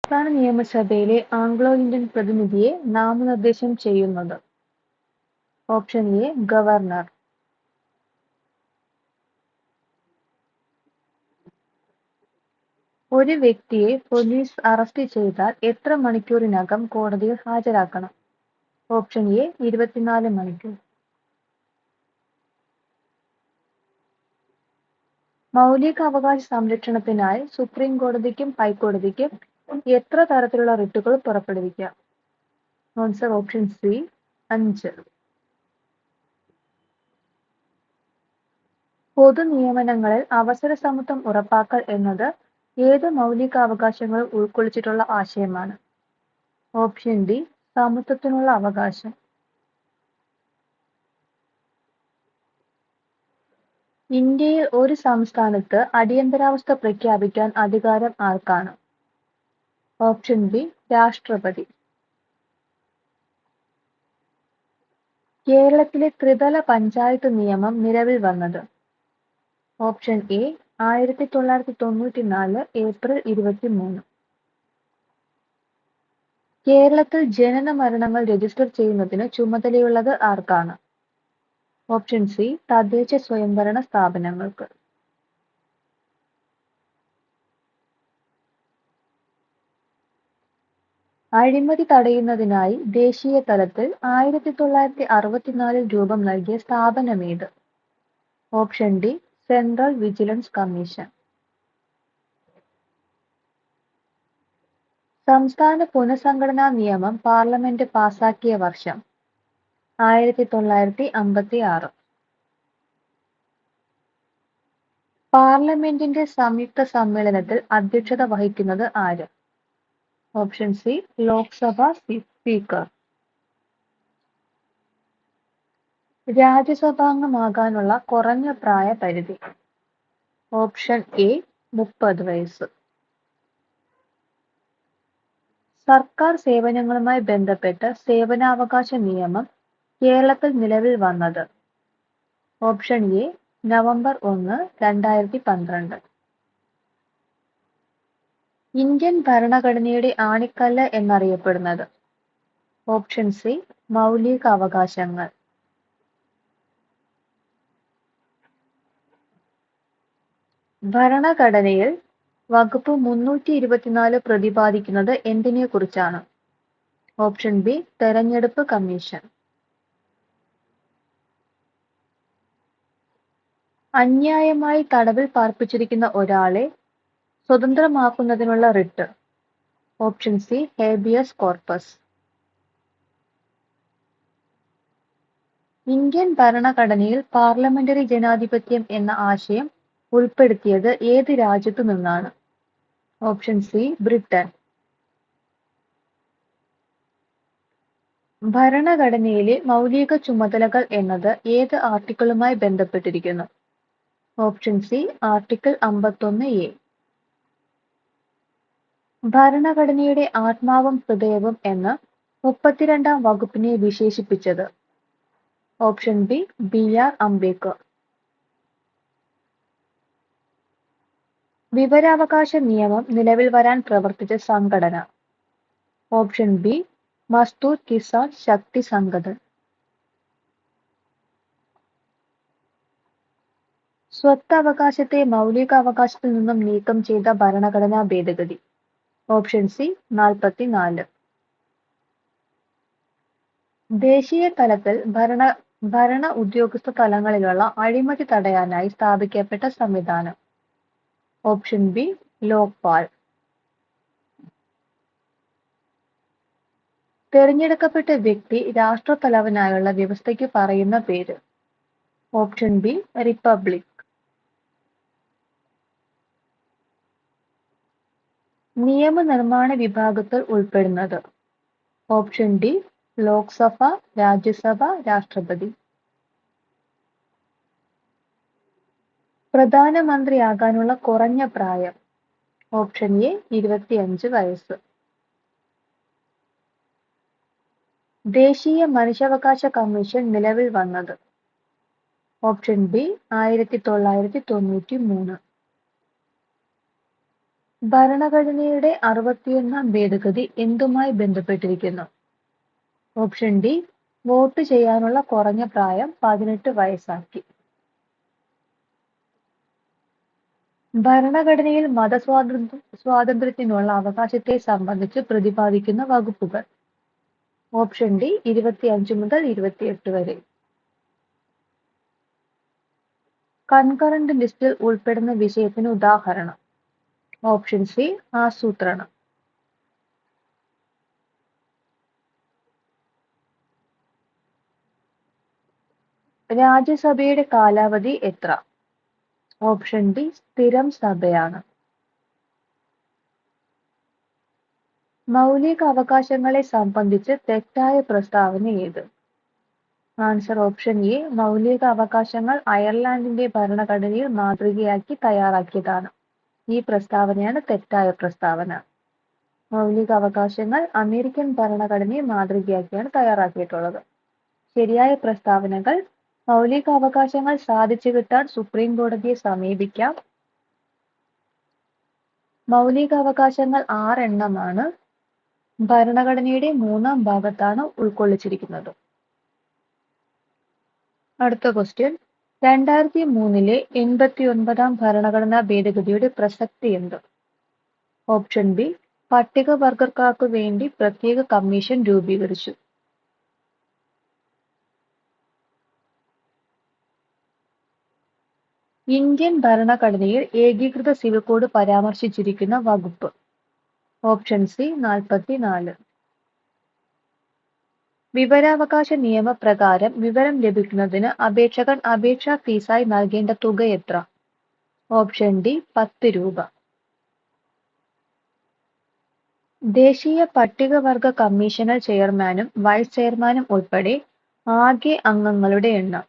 സംസ്ഥാന നിയമസഭയിലെ Anglo Indian പ്രതിനിധിയെ നാമനിർദ്ദേശം ചെയ്യുന്നത്? Option A governor. ഒരു വ്യക്തിയെ പോലീസ് അറസ്റ്റ് ചെയ്താൽ എത്ര മണിക്കൂറിനകം കോടതിയിൽ ഹാജരാക്കണം? ഓപ്ഷൻ എ 24 മണിക്കൂർ. മൗലികാവകാശ സംരക്ഷണത്തിനായി സുപ്രീം കോടതിക്കും ഹൈക്കോടതിക്കും എത്ര തരത്തിലുള്ള റിട്ടുകൾ പുറപ്പെടുവിക്കാം? Answer option C 5. പൊതു നിയമനങ്ങളിൽ അവസര സമത്വം ഉറപ്പാക്കൽ എന്നത് ഏത് മൗലികാവകാശങ്ങളും ഉൾക്കൊള്ളിച്ചിട്ടുള്ള ആശയമാണ്? ഓപ്ഷൻ ഡി സമത്വത്തിനുള്ള അവകാശം. ഇന്ത്യയിൽ ഒരു സംസ്ഥാനത്ത് അടിയന്തരാവസ്ഥ പ്രഖ്യാപിക്കാൻ അധികാരം ആർക്കാണ്? ഓപ്ഷൻ ബി രാഷ്ട്രപതി. കേരളത്തിലെ ത്രിതല പഞ്ചായത്ത് നിയമം നിലവിൽ വന്നത്? Option A 1994 April 23. കേരളത്തിൽ ജനന മരണങ്ങൾ രജിസ്റ്റർ ചെയ്യുന്നതിന് ചുമതലയുള്ളത് ആർക്കാണ്? ഓപ്ഷൻ സി തദ്ദേശ സ്വയംഭരണ സ്ഥാപനങ്ങൾക്ക്. അഴിമതി തടയുന്നതിനായി ദേശീയ തലത്തിൽ 1964 രൂപം നൽകിയ സ്ഥാപനമേത്? Option D central vigilance commission. സംസ്ഥാന പുനഃസംഘടനാ നിയമം പാർലമെന്റ് പാസാക്കിയ വർഷം? 1956. പാർലമെന്റിന്റെ സംയുക്ത സമ്മേളനത്തിൽ അധ്യക്ഷത വഹിക്കുന്നത് ആര്? Option C Lok Sabha speaker. രാജ്യസഭാംഗമാകാനുള്ള കുറഞ്ഞ പ്രായ പരിധി? ഓപ്ഷൻ എ 30 വയസ്സ്. സർക്കാർ സേവനങ്ങളുമായി ബന്ധപ്പെട്ട് സേവനാവകാശ നിയമം കേരളത്തിൽ നിലവിൽ വന്നത്? Option A November 1, 2012. ഇന്ത്യൻ ഭരണഘടനയുടെ ആണിക്കല്ല് എന്നറിയപ്പെടുന്നത്? ഓപ്ഷൻ സി മൗലിക അവകാശങ്ങൾ. ഭരണഘടനയിൽ വകുപ്പ് 324 പ്രതിപാദിക്കുന്നത് എന്തിനെ കുറിച്ചാണ്? ഓപ്ഷൻ ബി തെരഞ്ഞെടുപ്പ് കമ്മീഷൻ. അന്യായമായി തടവിൽ പാർപ്പിച്ചിരിക്കുന്ന ഒരാളെ സ്വതന്ത്രമാക്കുന്നതിനുള്ള writ? Option C habeas corpus. Indian ഭരണഘടനയിൽ പാർലമെന്ററി ജനാധിപത്യം എന്ന ആശയം ഉൾപ്പെടുത്തിയത് ഏത് രാജ്യത്തു നിന്നാണ്? Option C Britain. ഭരണഘടനയിലെ മൗലിക ചുമതലകൾ എന്നത് ഏത് ആർട്ടിക്കിളുമായി ബന്ധപ്പെട്ടിരിക്കുന്നു? Option C article 51A. ഭരണഘടനയുടെ ആത്മാവും ഹൃദയവും എന്ന് 32-ാം വകുപ്പിനെ വിശേഷിപ്പിച്ചത്? Option B BR Ambedkar. വിവരാവകാശ നിയമം നിലവിൽ വരാൻ പ്രവർത്തിച്ച സംഘടന? Option B Mazdoor Kisan Shakti Sangathan. സ്വത്തവകാശത്തെ മൗലികാവകാശത്തിൽ നിന്നും നീക്കം ചെയ്ത ഭരണഘടനാ ഭേദഗതി? Option C 44. ദേശീയ തലത്തിൽ ഭരണ ഉദ്യോഗസ്ഥ തലങ്ങളിലുള്ള അഴിമതി തടയാനായി സ്ഥാപിക്കപ്പെട്ട സംവിധാനം? Option B Lokpal. തിരഞ്ഞെടുക്കപ്പെട്ട വ്യക്തി രാഷ്ട്രത്തലവനായുള്ള വ്യവസ്ഥയ്ക്ക് പറയുന്ന പേര്? Option B republic. നിയമനിർമ്മാണ വിഭാഗത്തിൽ ഉൾപ്പെടുന്നത്? ഓപ്ഷൻ ഡി ലോക്സഭ, രാജ്യസഭ, രാഷ്ട്രപതി. പ്രധാനമന്ത്രിയാകാനുള്ള കുറഞ്ഞ പ്രായം? ഓപ്ഷൻ എ 25 വയസ്സ്. ദേശീയ മനുഷ്യാവകാശ കമ്മീഷൻ നിലവിൽ വന്നത്? Option B 1993. ഭരണഘടനയുടെ 61-ാം ഭേദഗതി എന്തുമായി ബന്ധപ്പെട്ടിരിക്കുന്നു? ഓപ്ഷൻ ഡി, വോട്ട് ചെയ്യാനുള്ള കുറഞ്ഞ പ്രായം 18 വയസ്സാക്കി. ഭരണഘടനയിൽ സ്വാതന്ത്ര്യത്തിനുള്ള അവകാശത്തെ സംബന്ധിച്ച് പ്രതിപാദിക്കുന്ന വകുപ്പുകൾ. ഓപ്ഷൻ ഡി, 25 മുതൽ 28 വരെ. കൺകറന്റ് ലിസ്റ്റിൽ ഉൾപ്പെടുന്ന വിഷയത്തിന് ഉദാഹരണം. ഓപ്ഷൻ സി, ആസൂത്രണം. രാജ്യസഭയുടെ കാലാവധി എത്ര? ഓപ്ഷൻ ഡി, സ്ഥിരം സഭയാണ്. മൗലിക അവകാശങ്ങളെ സംബന്ധിച്ച് തെറ്റായ പ്രസ്താവന ഏത്? ആൻസർ ഓപ്ഷൻ എ, മൗലിക അവകാശങ്ങൾ അയർലൻഡിന്റെ ഭരണഘടനയിൽ മാതൃകയാക്കി തയ്യാറാക്കിയതാണ്. ഈ പ്രസ്താവനയാണ് തെറ്റായ പ്രസ്താവന. മൗലിക അവകാശങ്ങൾ അമേരിക്കൻ ഭരണഘടനയെ മാതൃകയാക്കിയാണ് തയ്യാറാക്കിയിട്ടുള്ളത്. ശരിയായ പ്രസ്താവനകൾ: മൗലിക അവകാശങ്ങൾ സാധിച്ചു കിട്ടാൻ സുപ്രീം കോടതിയെ സമീപിക്കാം. മൗലിക അവകാശങ്ങൾ 6 എണ്ണമാണ്. ഭരണഘടനയുടെ 3-ാം ഭാഗത്താണ് ഉൾക്കൊള്ളിച്ചിരിക്കുന്നത്. അടുത്ത ക്വസ്റ്റ്യൻ. 2003-ലെ 89-ാം ഭരണഘടനാ ഭേദഗതിയുടെ പ്രസക്തി എന്ത്? ഓപ്ഷൻ ബി, പട്ടികവർഗക്കാർക്കു വേണ്ടി പ്രത്യേക കമ്മീഷൻ രൂപീകരിച്ചു. ഇന്ത്യൻ ഭരണഘടനയിൽ ഏകീകൃത സിവിൽ കോഡ് പരാമർശിച്ചിരിക്കുന്ന വകുപ്പ്. Option C, 44. വിവരാവകാശ നിയമപ്രകാരം വിവരം ലഭിക്കുന്നതിന് അപേക്ഷകൻ അപേക്ഷാ ഫീസായി നൽകേണ്ട തുക എത്ര? ഓപ്ഷൻ ഡി, 10 രൂപ. ദേശീയ പട്ടികവർഗ കമ്മീഷണർ ചെയർമാനും വൈസ് ചെയർമാനും ഉൾപ്പെടെ ആകെ അംഗങ്ങളുടെ എണ്ണം.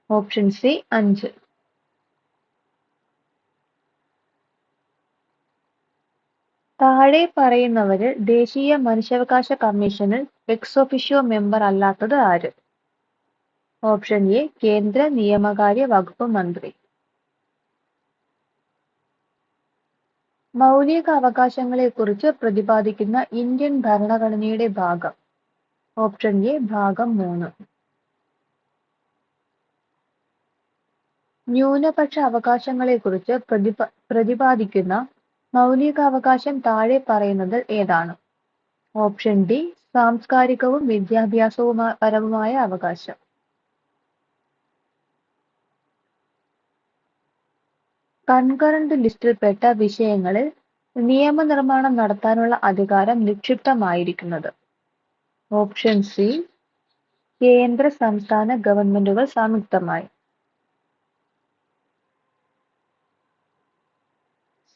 Option C, 5. താഴെ പറയുന്നവരിൽ ദേശീയ മനുഷ്യാവകാശ കമ്മീഷനിൽ എക്സ് ഒഫിഷ്യോ മെമ്പർ അല്ലാത്തത് ആര്? ഓപ്ഷൻ എ, കേന്ദ്ര നിയമകാര്യ വകുപ്പ് മന്ത്രി. മൗലിക അവകാശങ്ങളെക്കുറിച്ച് പ്രതിപാദിക്കുന്ന ഇന്ത്യൻ ഭരണഘടനയുടെ ഭാഗം. ഓപ്ഷൻ എ, ഭാഗം 3. ന്യൂനപക്ഷ അവകാശങ്ങളെക്കുറിച്ച് പ്രതിപാദിക്കുന്ന മൗലികാവകാശം താഴെ പറയുന്നതിൽ ഏതാണ്? ഓപ്ഷൻ ഡി, സാംസ്കാരികവും വിദ്യാഭ്യാസപരവുമായ അവകാശം. കൺകറന്റ് ലിസ്റ്റിൽപ്പെട്ട വിഷയങ്ങളിൽ നിയമനിർമ്മാണം നടത്താനുള്ള അധികാരം നിക്ഷിപ്തമായിരിക്കുന്നത്. ഓപ്ഷൻ സി, കേന്ദ്ര സംസ്ഥാന ഗവൺമെന്റുകൾ സംയുക്തമായി.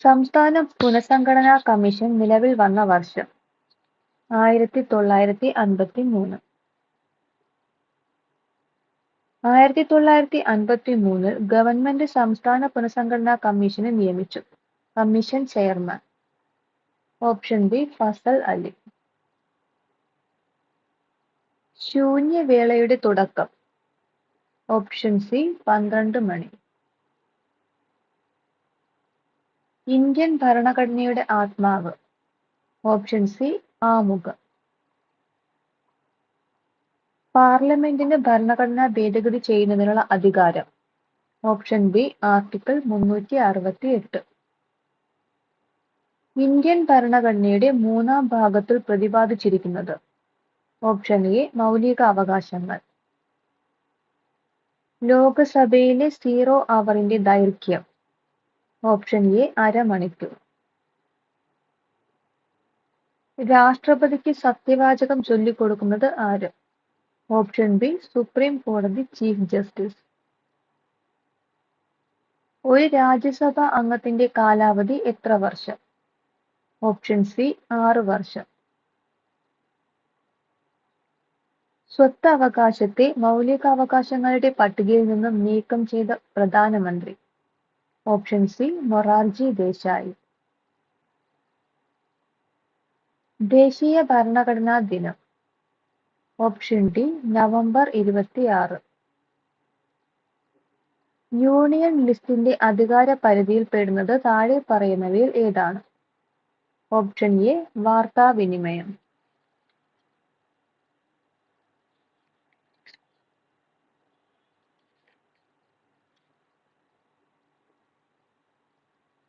സംസ്ഥാന പുനഃസംഘടനാ കമ്മീഷൻ നിലവിൽ വന്ന വർഷം. 1953. 1953-ൽ ഗവൺമെന്റ് സംസ്ഥാന പുനഃസംഘടനാ കമ്മീഷനെ നിയമിച്ചു. Commission chairman. Option B, Fazal Ali. ശൂന്യവേളയുടെ തുടക്കം. ഓപ്ഷൻ സി, 12 മണി. ഇന്ത്യൻ ഭരണഘടനയുടെ ആത്മാവ്. ഓപ്ഷൻ സി, ആമുഖം. പാർലമെന്റിന് ഭരണഘടനാ ഭേദഗതി ചെയ്യുന്നതിനുള്ള അധികാരം. Option B, article 368. ഇന്ത്യൻ ഭരണഘടനയുടെ 3-ാം ഭാഗത്തിൽ പ്രതിപാദിച്ചിരിക്കുന്നത്. ഓപ്ഷൻ എ, മൗലിക അവകാശങ്ങൾ. ലോകസഭയിലെ 0 അവറിന്റെ ദൈർഘ്യം. ഓപ്ഷൻ എ, അരമണിക്കൂർ. രാഷ്ട്രപതിക്ക് സത്യവാചകം ചൊല്ലിക്കൊടുക്കുന്നത് ആര്? ഓപ്ഷൻ ബി, സുപ്രീം കോടതി ചീഫ് ജസ്റ്റിസ്. ഒരു രാജ്യസഭാ അംഗത്തിന്റെ കാലാവധി എത്ര വർഷം? ഓപ്ഷൻ സി, 6 വർഷം. സ്വത്ത് അവകാശത്തെ മൗലികാവകാശങ്ങളുടെ പട്ടികയിൽ നിന്നും നീക്കം ചെയ്ത പ്രധാനമന്ത്രി. Option C, Morarji Desai. ദേശീയ ഭരണഘടനാ ദിനം. Option D, November 26. യൂണിയൻ ലിസ്റ്റിന്റെ അധികാര പരിധിയിൽ പെടുന്നത് താഴെ പറയുന്നവയിൽ ഏതാണ്? ഓപ്ഷൻ എ വാർത്താവിനിമയം.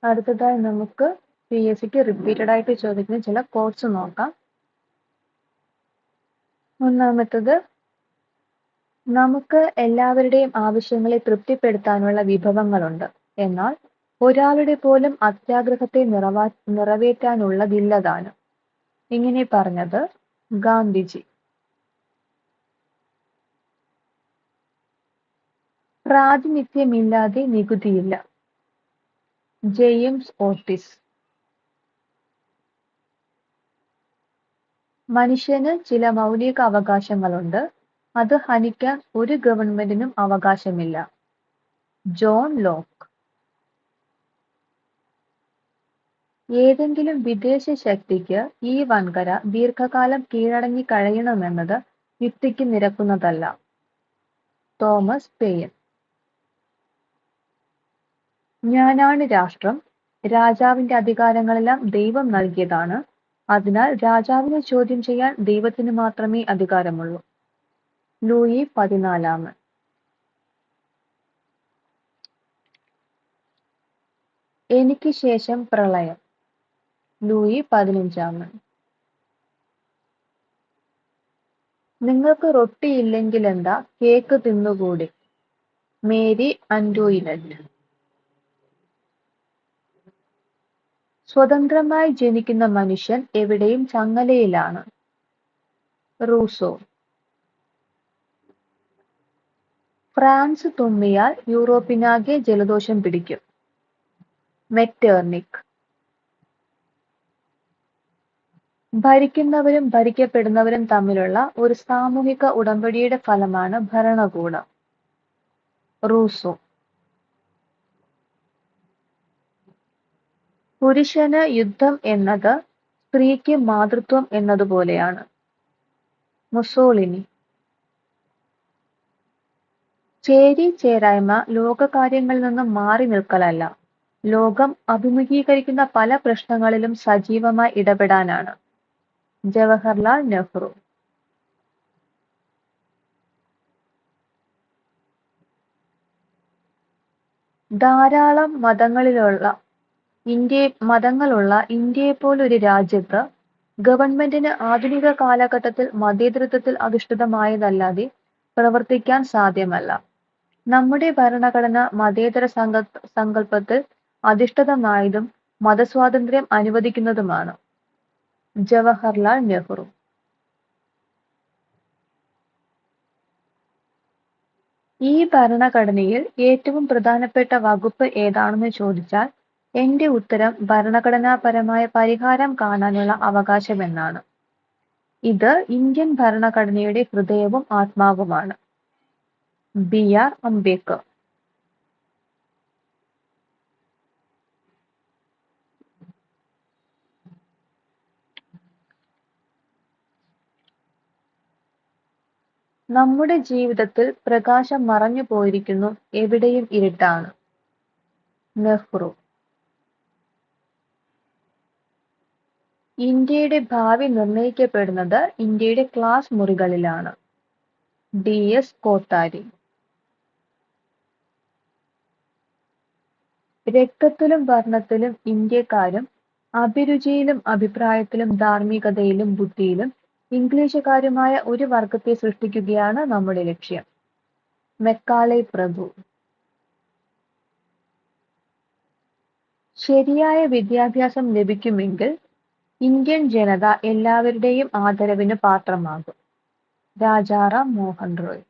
അടുത്തതായി നമുക്ക് PSCക്ക് റിപ്പീറ്റഡ് ആയിട്ട് ചോദിക്കുന്ന ചില കോഡ്സ് നോക്കാം. ഒന്നാമത്തത്, നമുക്ക് എല്ലാവരുടെയും ആവശ്യങ്ങളെ തൃപ്തിപ്പെടുത്താനുള്ള വിഭവങ്ങളുണ്ട്, എന്നാൽ ഒരാളുടെ പോലും അത്യാഗ്രഹത്തെ നിറവേറ്റാനുള്ളതില്ലതാനും. ഇങ്ങനെ പറഞ്ഞത് ഗാന്ധിജി. പ്രാതിനിധ്യമില്ലാതെ നികുതിയില്ല, ജെയിംസ് ഓട്ടിസ്. മനുഷ്യന് ചില മൗലിക അവകാശങ്ങളുണ്ട്, അത് ഹനിക്കാൻ ഒരു ഗവൺമെന്റിനും അവകാശമില്ല, ജോൺ ലോക്ക്. ഏതെങ്കിലും വിദേശ ശക്തിക്ക് ഈ വൻകര ദീർഘകാലം കീഴടങ്ങി കഴിയണമെന്നത് യുക്തിക്ക് നിരക്കുന്നതല്ല, തോമസ് പെയിൻ. ഞാനാണ് രാഷ്ട്രം, രാജാവിന്റെ അധികാരങ്ങളെല്ലാം ദൈവം നൽകിയതാണ്, അതിനാൽ രാജാവിനെ ചോദ്യം ചെയ്യാൻ ദൈവത്തിന് മാത്രമേ അധികാരമുള്ളൂ, ലൂയി 14. എനിക്ക് ശേഷം പ്രളയം, ലൂയി 15. നിങ്ങൾക്ക് റൊട്ടിയില്ലെങ്കിലെന്താ, കേക്ക് തിന്നുകൂടി, മേരി അന്റോയിനറ്റ്. സ്വതന്ത്രമായി ജനിക്കുന്ന മനുഷ്യൻ എവിടെയും ചങ്ങലയിലാണ്, റൂസോ. ഫ്രാൻസ് തുമ്മിയാൽ യൂറോപ്പിനാകെ ജലദോഷം പിടിക്കും, മെറ്റേർണിക്. ഭരിക്കുന്നവരും ഭരിക്കപ്പെടുന്നവരും തമ്മിലുള്ള ഒരു സാമൂഹിക ഉടമ്പടിയുടെ ഫലമാണ് ഭരണകൂടം, റൂസോ. പുരുഷന് യുദ്ധം എന്നത് സ്ത്രീക്ക് മാതൃത്വം എന്നതുപോലെയാണ്, മുസോളിനി. ചേരി ചേരായ്മ ലോകകാര്യങ്ങളിൽ നിന്നും മാറി നിൽക്കലല്ല, ലോകം അഭിമുഖീകരിക്കുന്ന പല പ്രശ്നങ്ങളിലും സജീവമായി ഇടപെടാനാണ്, ജവഹർലാൽ നെഹ്റു. ധാരാളം മതങ്ങളുള്ള ഇന്ത്യയെപ്പോലൊരു രാജ്യത്ത് ഗവൺമെന്റിന് ആധുനിക കാലഘട്ടത്തിൽ മതേതരത്വത്തിൽ അധിഷ്ഠിതമായതല്ലാതെ പ്രവർത്തിക്കാൻ സാധ്യമല്ല. നമ്മുടെ ഭരണഘടന മതേതര സങ്കല്പത്തിൽ അധിഷ്ഠിതമായതും മതസ്വാതന്ത്ര്യം അനുവദിക്കുന്നതുമാണ്, ജവഹർലാൽ നെഹ്റു. ഈ ഭരണഘടനയിൽ ഏറ്റവും പ്രധാനപ്പെട്ട വകുപ്പ് ഏതാണെന്ന് ചോദിച്ചാൽ എന്റെ ഉത്തരം ഭരണഘടനാപരമായ പരിഹാരം കാണാനുള്ള അവകാശമെന്നാണ്. ഇത് ഇന്ത്യൻ ഭരണഘടനയുടെ ഹൃദയവും ആത്മാവുമാണ്, BR അംബേദ്കർ. നമ്മുടെ ജീവിതത്തിൽ പ്രകാശം മറഞ്ഞു പോയിരിക്കുന്നു, എവിടെയും ഇരുട്ടാണ്, നെഹ്റു. ഇന്ത്യയുടെ ഭാവി നിർണയിക്കപ്പെടുന്നത് ഇന്ത്യയുടെ ക്ലാസ് മുറികളിലാണ്, DS കോത്താരി. രക്തത്തിലും വർണ്ണത്തിലും ഇന്ത്യക്കാരും അഭിരുചിയിലും അഭിപ്രായത്തിലും ധാർമ്മികതയിലും ബുദ്ധിയിലും ഇംഗ്ലീഷുകാരുമായ ഒരു വർഗത്തെ സൃഷ്ടിക്കുകയാണ് നമ്മുടെ ലക്ഷ്യം, മെക്കാളെ പ്രഭു. ശരിയായ വിദ്യാഭ്യാസം ലഭിക്കുമെങ്കിൽ ഇന്ത്യൻ ജനത എല്ലാവരുടെയും ആദരവിന് പാത്രമാകും, രാജാറാം മോഹൻ റോയ്.